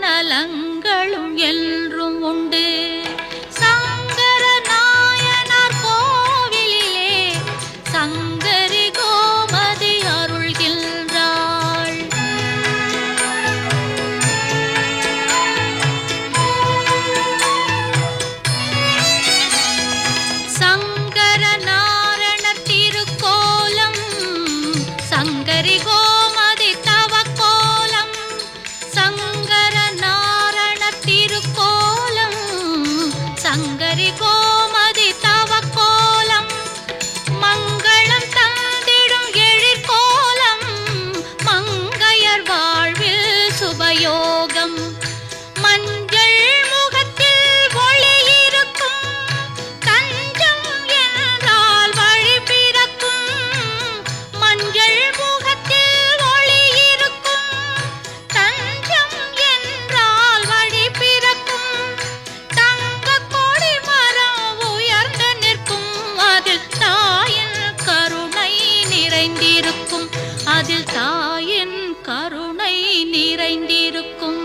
நலங்களும் என்றும் உண்டு. சங்கர நாயனார் கோவிலிலே சங்கரி கோமதி அருள்கின்றாள். சங்கர நாரண திருக்கோலம் சங்கரி கோமதி தவக்கோலம். சங்கர நாரண திருக்கோலம் சங்கரி கோமதி தவக்கோலம். மங்களம் தந்திடும் எழிற்கோலம் மங்கையர் வாழ்வில் சுபயோகம். மஞ்சள் முகத்தில் ஒளி இருக்கும் தஞ்சம் என்றால் வழி பிறக்கும். மஞ்சள் முகத்தில் ஒளி இருக்கும் தஞ்சம் என்றால் வழி பிறக்கும். தங்க கொடி மரம் உயர்ந்து நிற்கும் அதில் தாயின் கருணை நிறைந்திருக்கும். அதில் தாயின் கருணை நிறைந்திருக்கும்.